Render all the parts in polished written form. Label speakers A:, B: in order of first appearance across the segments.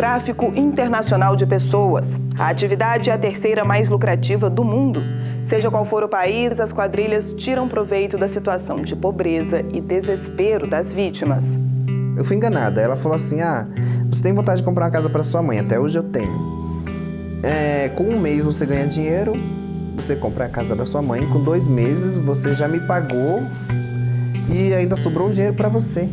A: tráfico internacional de pessoas. A atividade é a terceira mais lucrativa do mundo. Seja qual for o país, as quadrilhas tiram proveito da situação de pobreza e desespero das vítimas.
B: Eu fui enganada. Ela falou assim, você tem vontade de comprar uma casa para sua mãe? Até hoje eu tenho. Com um mês você ganha dinheiro, você compra a casa da sua mãe. Com 2 meses você já me pagou e ainda sobrou dinheiro para você.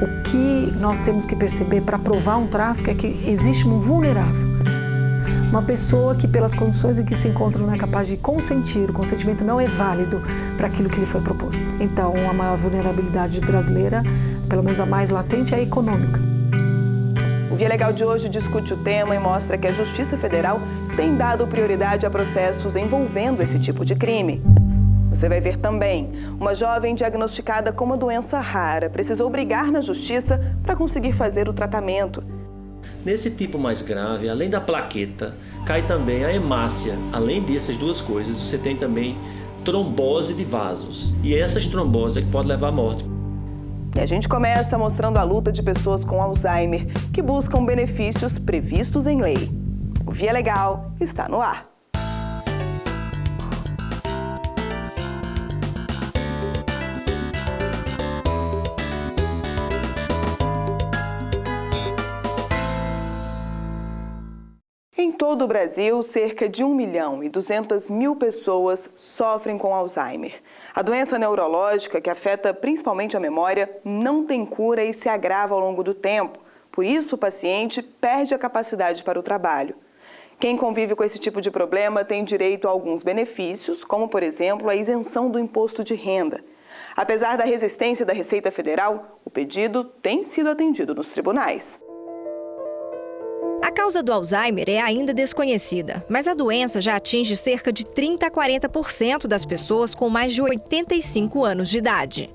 C: O que nós temos que perceber para provar um tráfico é que existe um vulnerável. Uma pessoa que, pelas condições em que se encontra, não é capaz de consentir, o consentimento não é válido para aquilo que lhe foi proposto. Então, a maior vulnerabilidade brasileira, pelo menos a mais latente, é econômica.
A: O Via Legal de hoje discute o tema e mostra que a Justiça Federal tem dado prioridade a processos envolvendo esse tipo de crime. Você vai ver também, uma jovem diagnosticada com uma doença rara precisou brigar na justiça para conseguir fazer o tratamento.
D: Nesse tipo mais grave, além da plaqueta, cai também a hemácia. Além dessas duas coisas, você tem também trombose de vasos. E essas tromboses é que pode levar à morte.
A: E a gente começa mostrando a luta de pessoas com Alzheimer que buscam benefícios previstos em lei. O Via Legal está no ar. Em todo o Brasil, cerca de 1.200.000 pessoas sofrem com Alzheimer. A doença neurológica, que afeta principalmente a memória, não tem cura e se agrava ao longo do tempo. Por isso, o paciente perde a capacidade para o trabalho. Quem convive com esse tipo de problema tem direito a alguns benefícios, como, por exemplo, a isenção do imposto de renda. Apesar da resistência da Receita Federal, o pedido tem sido atendido nos tribunais.
E: A causa do Alzheimer é ainda desconhecida, mas a doença já atinge cerca de 30% a 40% das pessoas com mais de 85 anos de idade.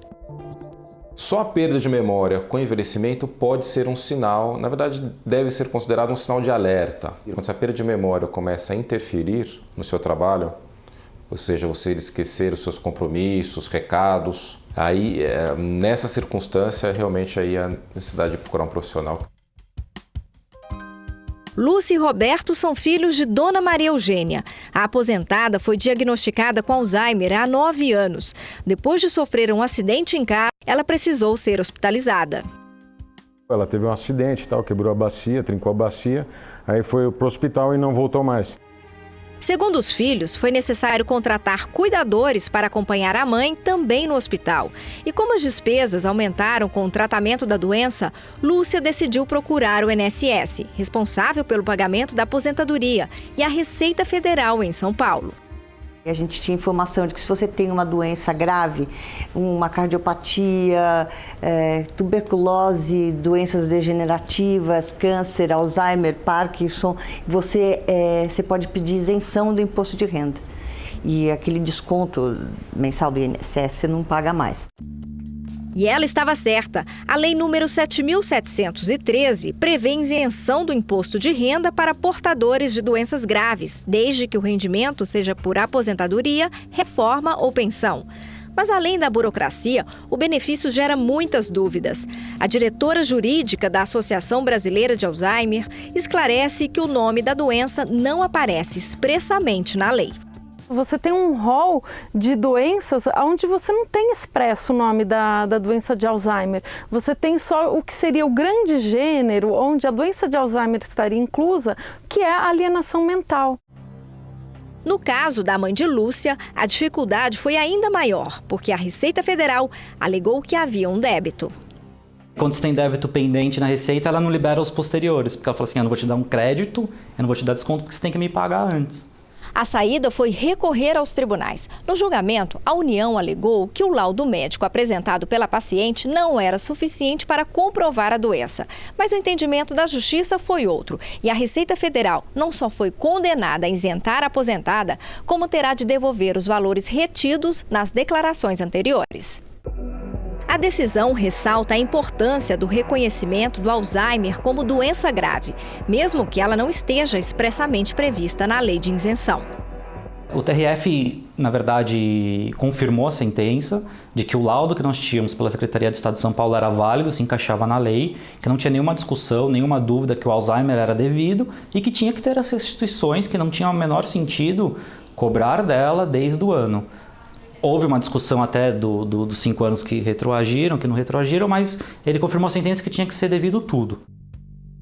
F: Só a perda de memória com envelhecimento pode ser um sinal, na verdade deve ser considerado um sinal de alerta. Quando essa perda de memória começa a interferir no seu trabalho, ou seja, você esquecer os seus compromissos, recados, aí nessa circunstância realmente aí a necessidade de procurar um profissional.
E: Lúcia e Roberto são filhos de Dona Maria Eugênia. A aposentada foi diagnosticada com Alzheimer há 9 anos. Depois de sofrer um acidente em casa, ela precisou ser hospitalizada.
G: Ela teve um acidente, quebrou a bacia, trincou a bacia, aí foi para o hospital e não voltou mais.
E: Segundo os filhos, foi necessário contratar cuidadores para acompanhar a mãe também no hospital. E como as despesas aumentaram com o tratamento da doença, Lúcia decidiu procurar o INSS, responsável pelo pagamento da aposentadoria, e a Receita Federal em São Paulo.
H: A gente tinha informação de que se você tem uma doença grave, uma cardiopatia, tuberculose, doenças degenerativas, câncer, Alzheimer, Parkinson, você pode pedir isenção do imposto de renda. E aquele desconto mensal do INSS você não paga mais.
E: E ela estava certa. A Lei número 7.713 prevê isenção do imposto de renda para portadores de doenças graves, desde que o rendimento seja por aposentadoria, reforma ou pensão. Mas além da burocracia, o benefício gera muitas dúvidas. A diretora jurídica da Associação Brasileira de Alzheimer esclarece que o nome da doença não aparece expressamente na lei.
C: Você tem um rol de doenças onde você não tem expresso o nome da doença de Alzheimer. Você tem só o que seria o grande gênero onde a doença de Alzheimer estaria inclusa, que é a alienação mental.
E: No caso da mãe de Lúcia, a dificuldade foi ainda maior, porque a Receita Federal alegou que havia um débito.
I: Quando você tem débito pendente na Receita, ela não libera os posteriores, porque ela fala assim, eu não vou te dar um crédito, eu não vou te dar desconto, porque você tem que me pagar antes.
E: A saída foi recorrer aos tribunais. No julgamento, a União alegou que o laudo médico apresentado pela paciente não era suficiente para comprovar a doença. Mas o entendimento da Justiça foi outro. E a Receita Federal não só foi condenada a isentar a aposentada, como terá de devolver os valores retidos nas declarações anteriores. A decisão ressalta a importância do reconhecimento do Alzheimer como doença grave, mesmo que ela não esteja expressamente prevista na lei de isenção.
I: O TRF na verdade, confirmou a sentença de que o laudo que nós tínhamos pela Secretaria de Estado de São Paulo era válido, se encaixava na lei, que não tinha nenhuma discussão, nenhuma dúvida que o Alzheimer era devido e que tinha que ter as restituições que não tinham o menor sentido cobrar dela desde o ano. Houve uma discussão até dos 5 anos que retroagiram, que não retroagiram, mas ele confirmou a sentença que tinha que ser devido tudo.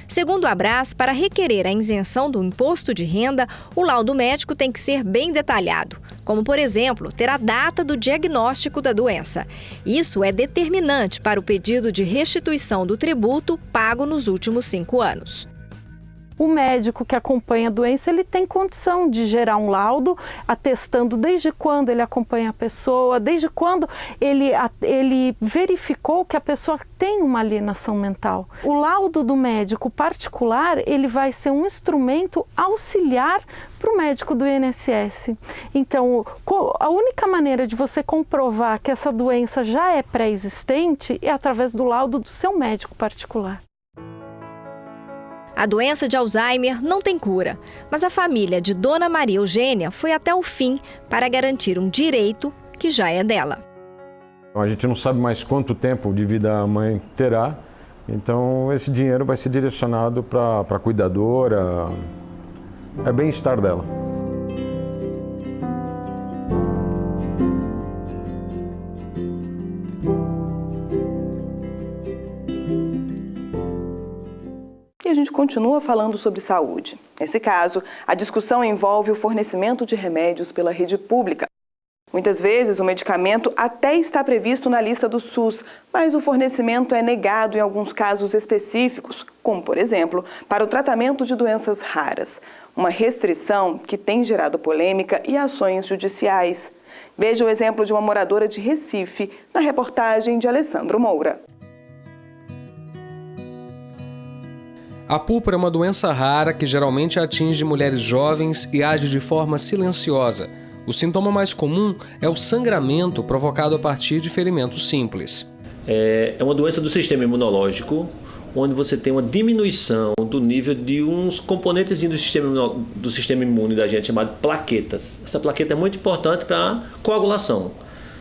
E: Segundo a Abras, para requerer a isenção do imposto de renda, o laudo médico tem que ser bem detalhado, como, por exemplo, ter a data do diagnóstico da doença. Isso é determinante para o pedido de restituição do tributo pago nos últimos 5 anos.
C: O médico que acompanha a doença, ele tem condição de gerar um laudo, atestando desde quando ele acompanha a pessoa, desde quando ele verificou que a pessoa tem uma alienação mental. O laudo do médico particular, ele vai ser um instrumento auxiliar para o médico do INSS. Então, a única maneira de você comprovar que essa doença já é pré-existente é através do laudo do seu médico particular.
E: A doença de Alzheimer não tem cura, mas a família de Dona Maria Eugênia foi até o fim para garantir um direito que já é dela.
G: A gente não sabe mais quanto tempo de vida a mãe terá, então esse dinheiro vai ser direcionado para a cuidadora, é bem-estar dela.
A: E a gente continua falando sobre saúde. Nesse caso, a discussão envolve o fornecimento de remédios pela rede pública. Muitas vezes, o medicamento até está previsto na lista do SUS, mas o fornecimento é negado em alguns casos específicos, como, por exemplo, para o tratamento de doenças raras. Uma restrição que tem gerado polêmica e ações judiciais. Veja o exemplo de uma moradora de Recife, na reportagem de Alessandro Moura.
J: A púrpura é uma doença rara que geralmente atinge mulheres jovens e age de forma silenciosa. O sintoma mais comum é o sangramento provocado a partir de ferimentos simples.
D: É uma doença do sistema imunológico, onde você tem uma diminuição do nível de uns componentes do sistema imune da gente, chamado plaquetas. Essa plaqueta é muito importante para a coagulação.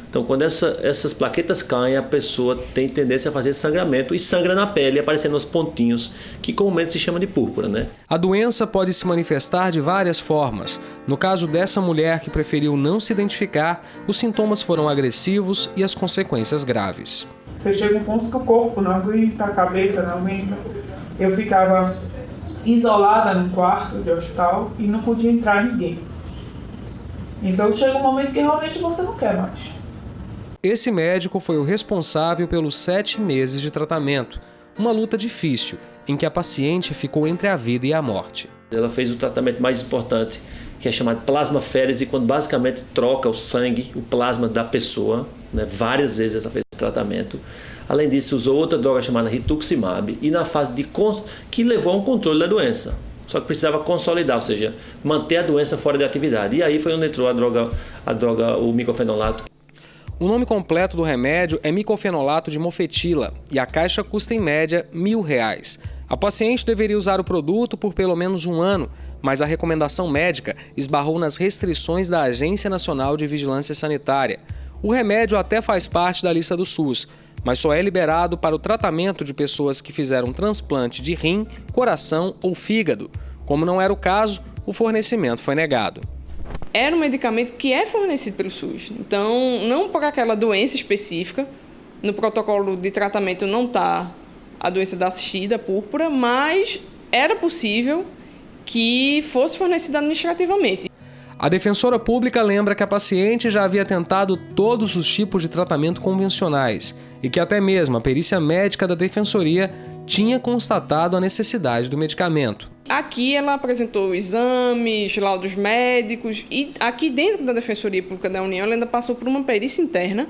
D: Então, quando essas plaquetas caem, a pessoa tem tendência a fazer sangramento e sangra na pele, aparecendo os pontinhos, que comumente se chama de púrpura, né?
J: A doença pode se manifestar de várias formas. No caso dessa mulher que preferiu não se identificar, os sintomas foram agressivos e as consequências graves.
K: Você chega um ponto que o corpo não aguenta, a cabeça não aguenta. Eu ficava isolada num quarto de hospital e não podia entrar ninguém. Então chega um momento que realmente você não quer mais.
J: Esse médico foi o responsável pelos 7 meses de tratamento, uma luta difícil, em que a paciente ficou entre a vida e a morte.
D: Ela fez o tratamento mais importante, que é chamado plasmaférese, quando basicamente troca o sangue, o plasma da pessoa, né? Várias vezes ela fez esse tratamento. Além disso, usou outra droga chamada rituximab, e na fase que levou a um controle da doença. Só que precisava consolidar, ou seja, manter a doença fora de atividade. E aí foi onde entrou o micofenolato.
J: O nome completo do remédio é micofenolato de mofetila e a caixa custa em média R$1.000. A paciente deveria usar o produto por pelo menos 1 ano, mas a recomendação médica esbarrou nas restrições da Agência Nacional de Vigilância Sanitária. O remédio até faz parte da lista do SUS, mas só é liberado para o tratamento de pessoas que fizeram transplante de rim, coração ou fígado. Como não era o caso, o fornecimento foi negado.
L: Era um medicamento que é fornecido pelo SUS. Então, não por aquela doença específica, no protocolo de tratamento não está a doença da assistida, a púrpura, mas era possível que fosse fornecida administrativamente.
J: A defensora pública lembra que a paciente já havia tentado todos os tipos de tratamento convencionais e que até mesmo a perícia médica da defensoria tinha constatado a necessidade do medicamento.
L: Aqui ela apresentou exames, laudos médicos e aqui dentro da Defensoria Pública da União ela ainda passou por uma perícia interna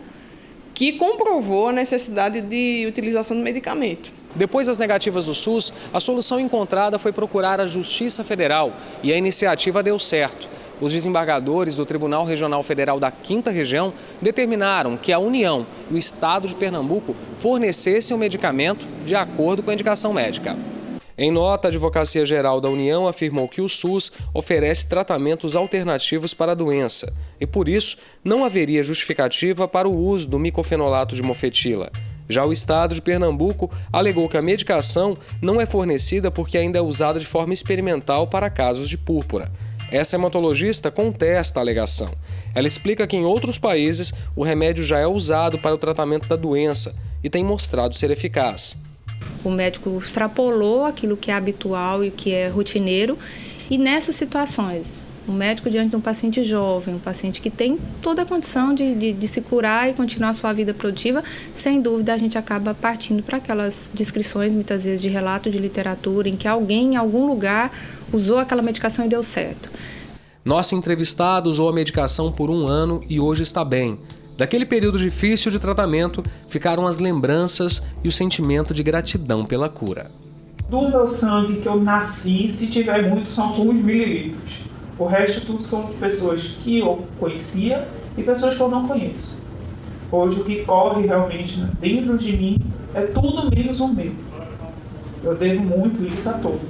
L: que comprovou a necessidade de utilização do medicamento.
J: Depois das negativas do SUS, a solução encontrada foi procurar a Justiça Federal e a iniciativa deu certo. Os desembargadores do Tribunal Regional Federal da 5ª Região determinaram que a União e o Estado de Pernambuco fornecessem o medicamento de acordo com a indicação médica. Em nota, a Advocacia Geral da União afirmou que o SUS oferece tratamentos alternativos para a doença e, por isso, não haveria justificativa para o uso do micofenolato de mofetila. Já o Estado de Pernambuco alegou que a medicação não é fornecida porque ainda é usada de forma experimental para casos de púrpura. Essa hematologista contesta a alegação. Ela explica que em outros países o remédio já é usado para o tratamento da doença e tem mostrado ser eficaz.
M: O médico extrapolou aquilo que é habitual e que é rotineiro, e nessas situações, o médico diante de um paciente jovem, um paciente que tem toda a condição de se curar e continuar a sua vida produtiva, sem dúvida a gente acaba partindo para aquelas descrições, muitas vezes de relato de literatura, em que alguém em algum lugar usou aquela medicação e deu certo.
J: Nossa entrevistada usou a medicação por 1 ano e hoje está bem. Daquele período difícil de tratamento, ficaram as lembranças e o sentimento de gratidão pela cura.
K: Do meu sangue que eu nasci, se tiver muito, são alguns mililitros. O resto tudo são pessoas que eu conhecia e pessoas que eu não conheço. Hoje o que corre realmente dentro de mim é tudo menos o meu. Eu devo muito isso a todos.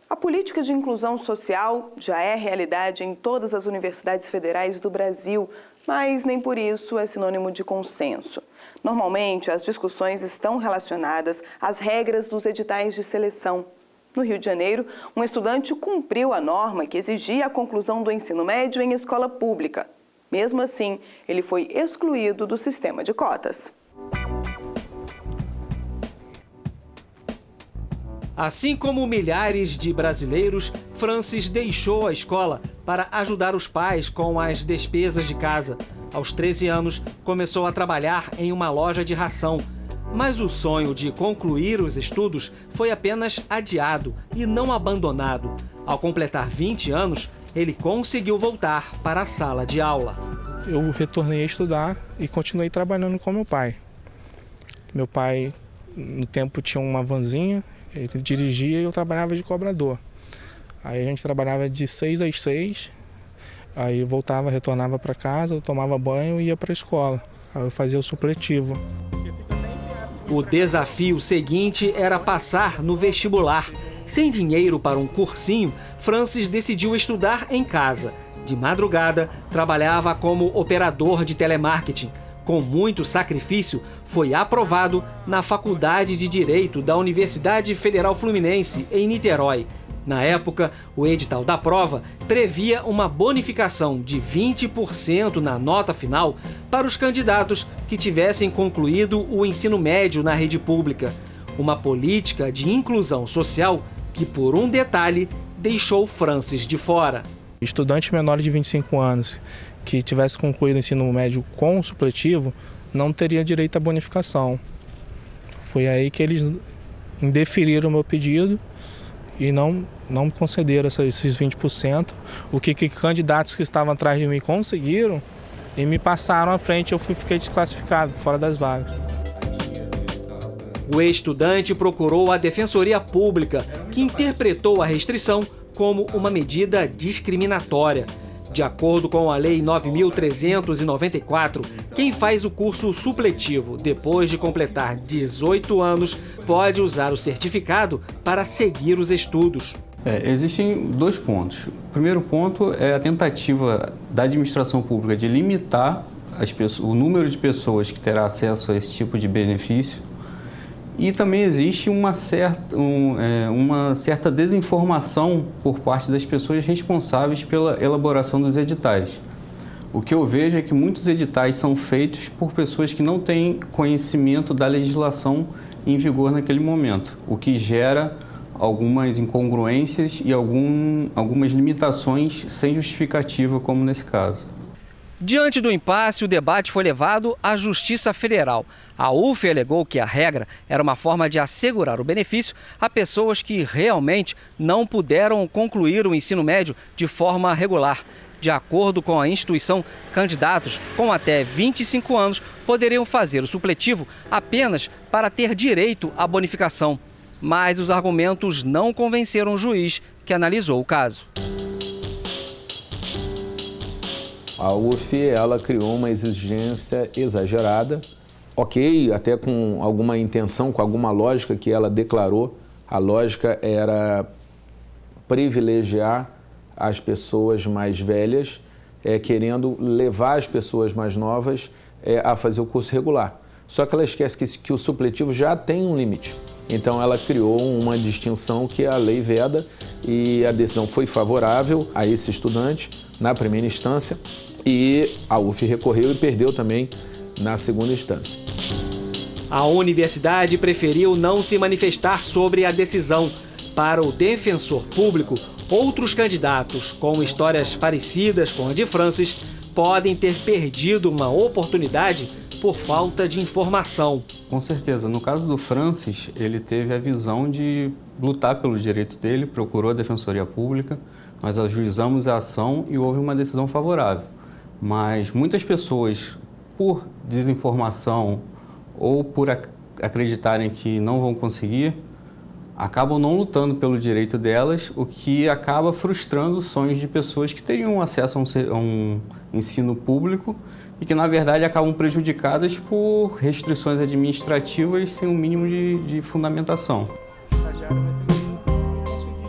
A: A política de inclusão social já é realidade em todas as universidades federais do Brasil, mas nem por isso é sinônimo de consenso. Normalmente, as discussões estão relacionadas às regras dos editais de seleção. No Rio de Janeiro, um estudante cumpriu a norma que exigia a conclusão do ensino médio em escola pública. Mesmo assim, ele foi excluído do sistema de cotas.
N: Assim como milhares de brasileiros, Francis deixou a escola para ajudar os pais com as despesas de casa. Aos 13 anos, começou a trabalhar em uma loja de ração. Mas o sonho de concluir os estudos foi apenas adiado e não abandonado. Ao completar 20 anos, ele conseguiu voltar para a sala de aula.
O: Eu retornei a estudar e continuei trabalhando com meu pai. Meu pai, no tempo, tinha uma vanzinha. Ele dirigia e eu trabalhava de cobrador. Aí a gente trabalhava de 6 às 6, aí eu voltava, retornava para casa, eu tomava banho e ia para a escola. Aí eu fazia o supletivo.
N: O desafio seguinte era passar no vestibular. Sem dinheiro para um cursinho, Francis decidiu estudar em casa. De madrugada, trabalhava como operador de telemarketing. Com muito sacrifício, foi aprovado na Faculdade de Direito da Universidade Federal Fluminense, em Niterói. Na época, o edital da prova previa uma bonificação de 20% na nota final para os candidatos que tivessem concluído o ensino médio na rede pública. Uma política de inclusão social que, por um detalhe, deixou Francis de fora.
O: Estudantes menores de 25 anos que tivesse concluído o ensino médio com supletivo não teria direito à bonificação. Foi aí que eles indeferiram o meu pedido e não me concederam esses 20%. O que candidatos que estavam atrás de mim conseguiram e me passaram à frente, eu fiquei desclassificado, fora das vagas.
N: O estudante procurou a Defensoria Pública, que interpretou a restrição como uma medida discriminatória. De acordo com a Lei 9.394, quem faz o curso supletivo depois de completar 18 anos pode usar o certificado para seguir os estudos.
P: Existem 2 pontos. O primeiro ponto é a tentativa da administração pública de limitar o número de pessoas que terá acesso a esse tipo de benefício. E também existe uma certa desinformação por parte das pessoas responsáveis pela elaboração dos editais. O que eu vejo é que muitos editais são feitos por pessoas que não têm conhecimento da legislação em vigor naquele momento, o que gera algumas incongruências e algumas limitações sem justificativa, como nesse caso.
N: Diante do impasse, o debate foi levado à Justiça Federal. A UF alegou que a regra era uma forma de assegurar o benefício a pessoas que realmente não puderam concluir o ensino médio de forma regular. De acordo com a instituição, candidatos com até 25 anos poderiam fazer o supletivo apenas para ter direito à bonificação. Mas os argumentos não convenceram o juiz que analisou o caso.
Q: A UF, ela criou uma exigência exagerada, ok, até com alguma intenção, com alguma lógica que ela declarou. A lógica era privilegiar as pessoas mais velhas, querendo levar as pessoas mais novas a fazer o curso regular. Só que ela esquece que o supletivo já tem um limite. Então ela criou uma distinção que a lei veda e a decisão foi favorável a esse estudante na primeira instância e a UF recorreu e perdeu também na segunda instância.
N: A universidade preferiu não se manifestar sobre a decisão. Para o defensor público, outros candidatos com histórias parecidas com a de Francis podem ter perdido uma oportunidade por falta de informação.
P: Com certeza. No caso do Francis, ele teve a visão de lutar pelo direito dele, procurou a Defensoria Pública, nós ajuizamos a ação e houve uma decisão favorável. Mas muitas pessoas, por desinformação ou por acreditarem que não vão conseguir, acabam não lutando pelo direito delas, o que acaba frustrando os sonhos de pessoas que teriam acesso a um ensino público e que, na verdade, acabam prejudicadas por restrições administrativas sem um mínimo de fundamentação.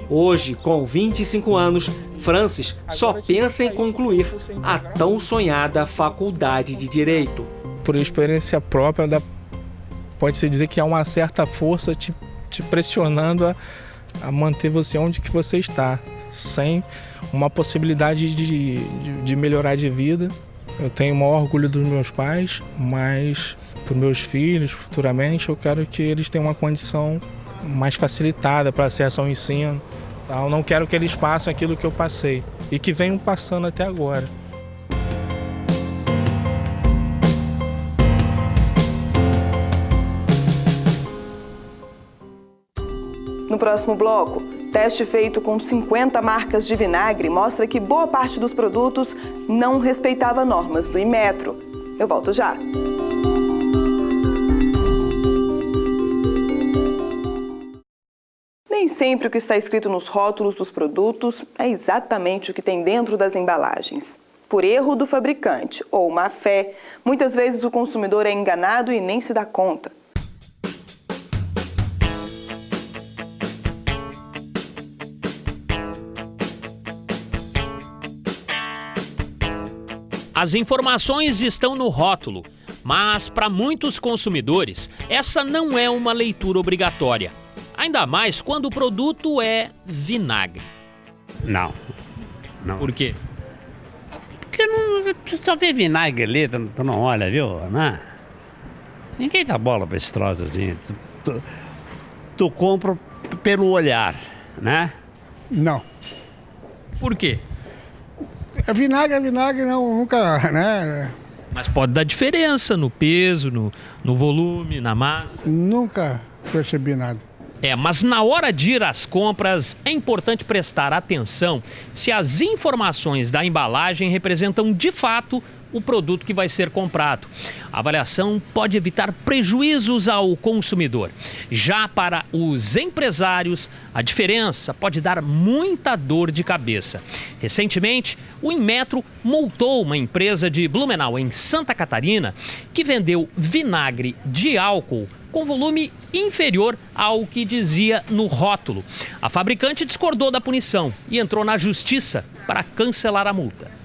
N: Hoje, com 25 anos, Francis só pensa em concluir a tão sonhada faculdade de Direito.
O: Por experiência própria, pode-se dizer que há uma certa força te pressionando a manter você onde que você está, sem uma possibilidade de melhorar de vida. Eu tenho o maior orgulho dos meus pais, mas para os meus filhos, futuramente, eu quero que eles tenham uma condição mais facilitada para acesso ao ensino. Eu não quero que eles passem aquilo que eu passei e que venham passando até agora.
A: No próximo bloco, teste feito com 50 marcas de vinagre mostra que boa parte dos produtos não respeitava normas do Inmetro. Eu volto já. Nem sempre o que está escrito nos rótulos dos produtos é exatamente o que tem dentro das embalagens. Por erro do fabricante ou má fé, muitas vezes o consumidor é enganado e nem se dá conta.
R: As informações estão no rótulo, mas para muitos consumidores, essa não é uma leitura obrigatória. Ainda mais quando o produto é vinagre.
S: Não.
R: Por quê?
S: Porque tu só vê vinagre ali, tu não olha, viu? Não. Ninguém dá bola para esse troço assim. Tu compra pelo olhar, né?
T: Não.
R: Por quê?
T: É vinagre, não, nunca, né?
R: Mas pode dar diferença no peso, no volume, na massa.
T: Nunca percebi nada.
R: Mas na hora de ir às compras, é importante prestar atenção se as informações da embalagem representam de fato o produto que vai ser comprado. A avaliação pode evitar prejuízos ao consumidor. Já para os empresários, a diferença pode dar muita dor de cabeça. Recentemente, o Inmetro multou uma empresa de Blumenau, em Santa Catarina, que vendeu vinagre de álcool com volume inferior ao que dizia no rótulo. A fabricante discordou da punição e entrou na justiça para cancelar a multa.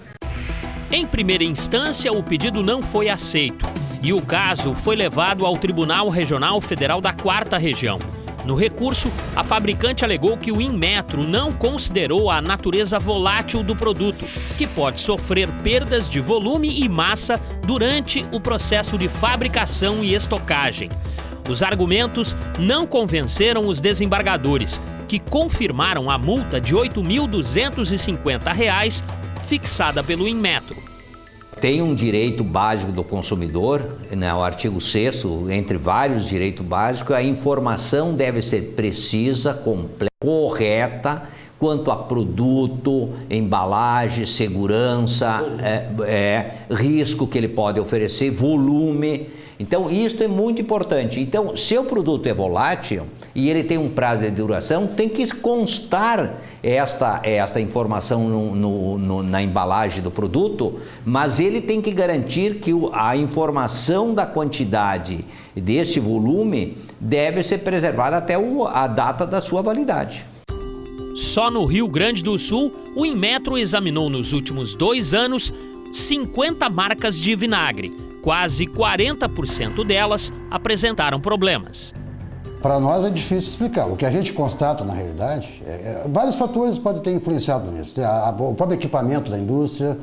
R: Em primeira instância, o pedido não foi aceito e o caso foi levado ao Tribunal Regional Federal da 4ª Região. No recurso, a fabricante alegou que o Inmetro não considerou a natureza volátil do produto, que pode sofrer perdas de volume e massa durante o processo de fabricação e estocagem. Os argumentos não convenceram os desembargadores, que confirmaram a multa de R$ 8.250 fixada pelo Inmetro.
U: Tem um direito básico do consumidor, né, o artigo 6º, entre vários direitos básicos, a informação deve ser precisa, completa, correta, quanto a produto, embalagem, segurança, risco que ele pode oferecer, volume. Então, isso é muito importante. Então, se o produto é volátil e ele tem um prazo de duração, tem que constar esta informação na embalagem do produto, mas ele tem que garantir que a informação da quantidade desse volume deve ser preservada até a data da sua validade.
R: Só no Rio Grande do Sul, o Inmetro examinou nos últimos 2 anos 50 marcas de vinagre. Quase 40% delas apresentaram problemas.
B: Para nós é difícil explicar. O que a gente constata, na realidade, vários fatores podem ter influenciado nisso. O próprio equipamento da indústria,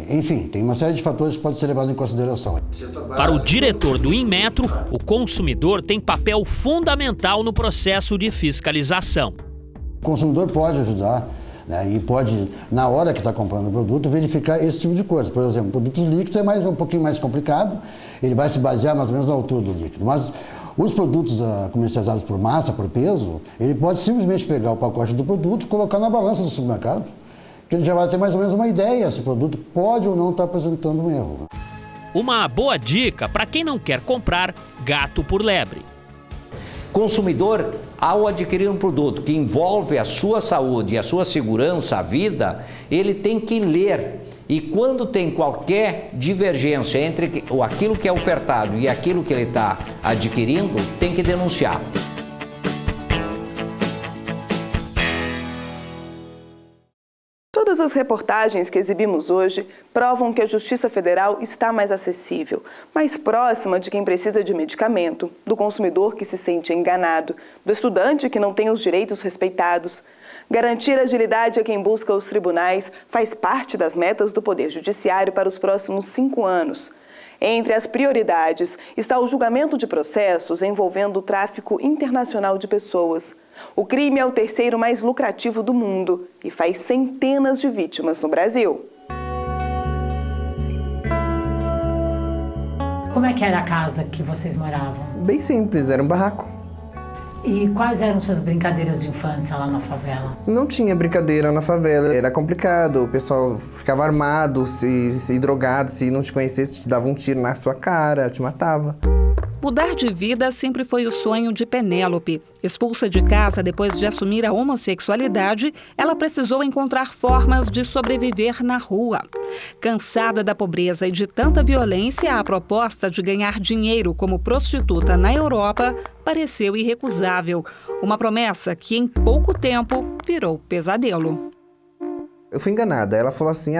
B: enfim, tem uma série de fatores que podem ser levados em consideração.
R: Para o diretor do Inmetro, o consumidor tem papel fundamental no processo de fiscalização.
B: O consumidor pode ajudar, né, e pode, na hora que está comprando o produto, verificar esse tipo de coisa. Por exemplo, produtos líquidos é um pouquinho mais complicado, ele vai se basear mais ou menos na altura do líquido. Mas os produtos comercializados por massa, por peso, ele pode simplesmente pegar o pacote do produto e colocar na balança do supermercado, que ele já vai ter mais ou menos uma ideia se o produto pode ou não estar apresentando um erro.
R: Uma boa dica para quem não quer comprar gato por lebre.
U: Consumidor, ao adquirir um produto que envolve a sua saúde, a sua segurança, a vida, ele tem que ler. E quando tem qualquer divergência entre aquilo que é ofertado e aquilo que ele está adquirindo, tem que denunciar.
A: Todas as reportagens que exibimos hoje provam que a Justiça Federal está mais acessível, mais próxima de quem precisa de medicamento, do consumidor que se sente enganado, do estudante que não tem os direitos respeitados. Garantir agilidade a quem busca os tribunais faz parte das metas do Poder Judiciário para os próximos 5 anos. Entre as prioridades está o julgamento de processos envolvendo o tráfico internacional de pessoas. O crime é o 3º mais lucrativo do mundo e faz centenas de vítimas no Brasil.
V: Como é que era a casa que vocês moravam?
W: Bem simples, era um barraco.
V: E quais eram suas brincadeiras de infância lá na favela?
W: Não tinha brincadeira na favela, era complicado, o pessoal ficava armado, se drogado, se não te conhecesse, te dava um tiro na sua cara, te matava.
X: Mudar de vida sempre foi o sonho de Penélope. Expulsa de casa depois de assumir a homossexualidade, ela precisou encontrar formas de sobreviver na rua. Cansada da pobreza e de tanta violência, a proposta de ganhar dinheiro como prostituta na Europa pareceu irrecusável. Uma promessa que em pouco tempo virou pesadelo.
W: Eu fui enganada. Ela falou assim,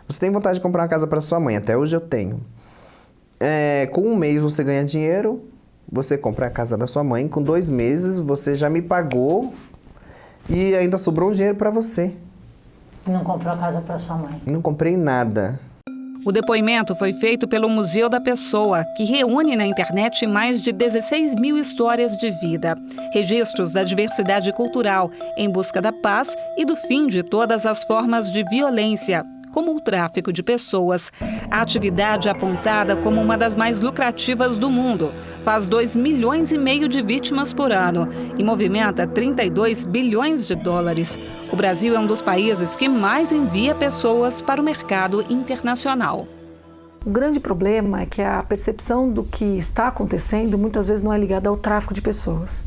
W: você tem vontade de comprar uma casa para sua mãe, até hoje eu tenho. Com 1 mês você ganha dinheiro, você compra a casa da sua mãe, com 2 meses você já me pagou e ainda sobrou um dinheiro para você.
V: Não comprou a casa para sua mãe?
W: Não comprei nada.
X: O depoimento foi feito pelo Museu da Pessoa, que reúne na internet mais de 16 mil histórias de vida, registros da diversidade cultural, em busca da paz e do fim de todas as formas de violência, como o tráfico de pessoas. A atividade é apontada como uma das mais lucrativas do mundo. Faz 2,5 milhões de vítimas por ano e movimenta 32 bilhões de dólares. O Brasil é um dos países que mais envia pessoas para o mercado internacional.
C: O grande problema é que a percepção do que está acontecendo muitas vezes não é ligada ao tráfico de pessoas.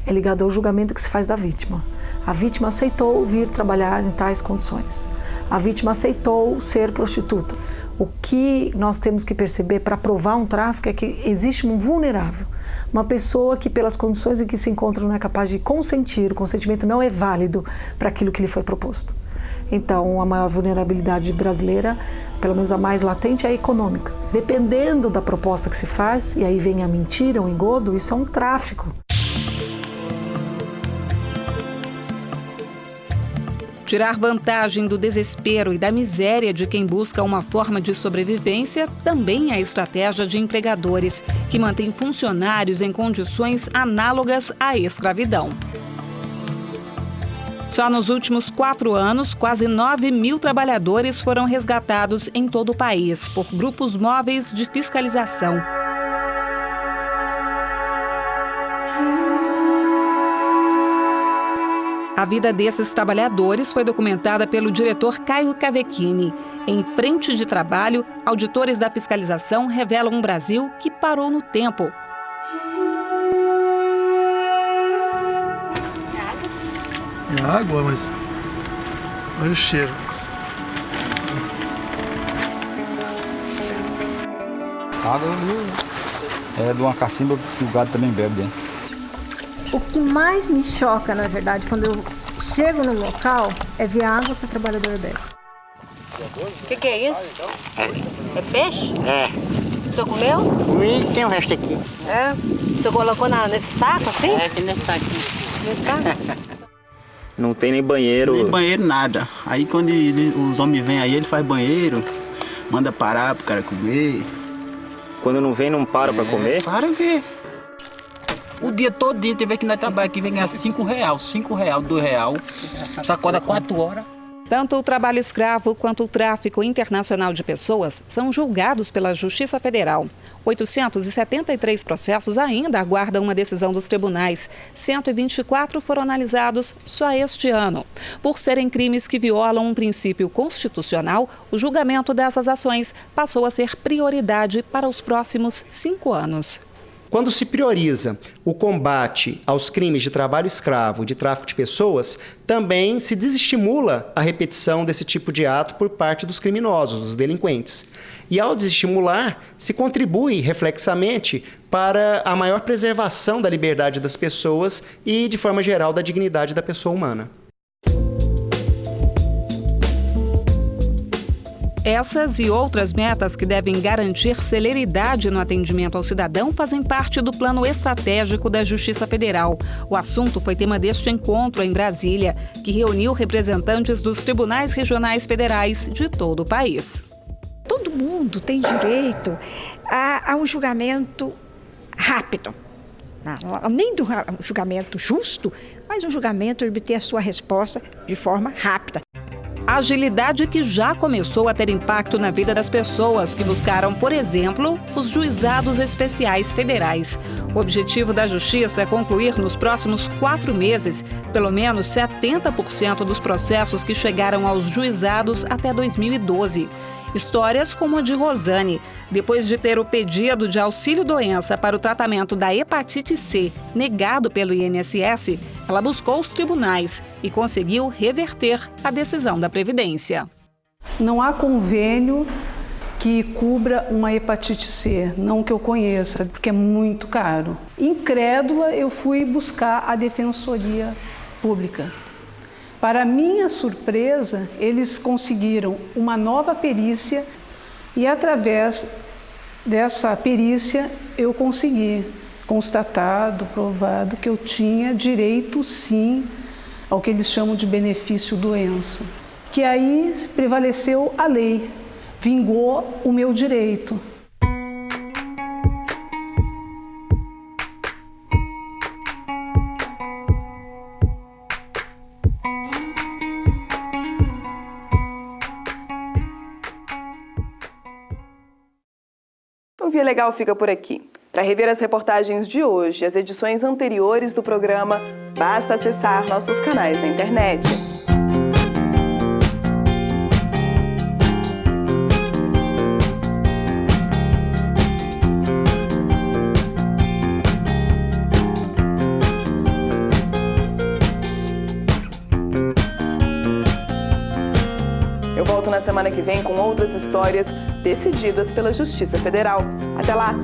C: É ligada ao julgamento que se faz da vítima. A vítima aceitou vir trabalhar em tais condições. A vítima aceitou ser prostituta. O que nós temos que perceber para provar um tráfico é que existe um vulnerável. Uma pessoa que, pelas condições em que se encontra, não é capaz de consentir, o consentimento não é válido para aquilo que lhe foi proposto. Então, a maior vulnerabilidade brasileira, pelo menos a mais latente, é a econômica. Dependendo da proposta que se faz, e aí vem a mentira, o engodo, isso é um tráfico.
X: Tirar vantagem do desespero e da miséria de quem busca uma forma de sobrevivência também é estratégia de empregadores, que mantêm funcionários em condições análogas à escravidão. Só nos últimos 4 anos, quase 9 mil trabalhadores foram resgatados em todo o país por grupos móveis de fiscalização. A vida desses trabalhadores foi documentada pelo diretor Caio Cavecchini. Em Frente de Trabalho, auditores da fiscalização revelam um Brasil que parou no tempo.
T: É água, mas olha o cheiro.
E: Água é de uma cacimba que o gado também bebe dentro.
F: O que mais me choca, na verdade, quando eu chego no local, é ver a água que o trabalhador bebe.
H: O que é isso? É peixe?
I: É.
H: O senhor comeu?
I: Comi, tem o resto aqui.
H: É. O senhor colocou nesse saco assim?
I: É, aqui nesse saco.
H: Nesse saco?
Y: Não tem nem banheiro.
I: Nem banheiro, nada. Aí quando os homens vêm aí, ele faz banheiro, manda parar pro cara comer.
Y: Quando não vem, não para pra comer?
I: Para ver. O dia todinho teve que nós trabalhar aqui, vem ganhar R$5, R$2, sacoda 4 horas.
X: Tanto o trabalho escravo quanto o tráfico internacional de pessoas são julgados pela Justiça Federal. 873 processos ainda aguardam uma decisão dos tribunais. 124 foram analisados só este ano. Por serem crimes que violam um princípio constitucional, o julgamento dessas ações passou a ser prioridade para os próximos 5 anos.
Z: Quando se prioriza o combate aos crimes de trabalho escravo e de tráfico de pessoas, também se desestimula a repetição desse tipo de ato por parte dos criminosos, dos delinquentes. E ao desestimular, se contribui reflexamente para a maior preservação da liberdade das pessoas e, de forma geral, da dignidade da pessoa humana.
X: Essas e outras metas que devem garantir celeridade no atendimento ao cidadão fazem parte do plano estratégico da Justiça Federal. O assunto foi tema deste encontro em Brasília, que reuniu representantes dos tribunais regionais federais de todo o país.
F: Todo mundo tem direito a um julgamento rápido. Nem do julgamento justo, mas um julgamento de obter a sua resposta de forma rápida.
X: Agilidade que já começou a ter impacto na vida das pessoas que buscaram, por exemplo, os juizados especiais federais. O objetivo da Justiça é concluir nos próximos 4 meses pelo menos 70% dos processos que chegaram aos juizados até 2012. Histórias como a de Rosane. Depois de ter o pedido de auxílio-doença para o tratamento da hepatite C negado pelo INSS, ela buscou os tribunais e conseguiu reverter a decisão da Previdência.
C: Não há convênio que cubra uma hepatite C, não que eu conheça, porque é muito caro. Incrédula, eu fui buscar a Defensoria Pública. Para minha surpresa, eles conseguiram uma nova perícia e, através dessa perícia, eu consegui constatado, provado que eu tinha direito, sim, ao que eles chamam de benefício-doença. Que aí prevaleceu a lei, vingou o meu direito.
A: O Via Legal fica por aqui. Para rever as reportagens de hoje e as edições anteriores do programa, basta acessar nossos canais na internet. Eu volto na semana que vem com outras histórias decididas pela Justiça Federal. Até lá!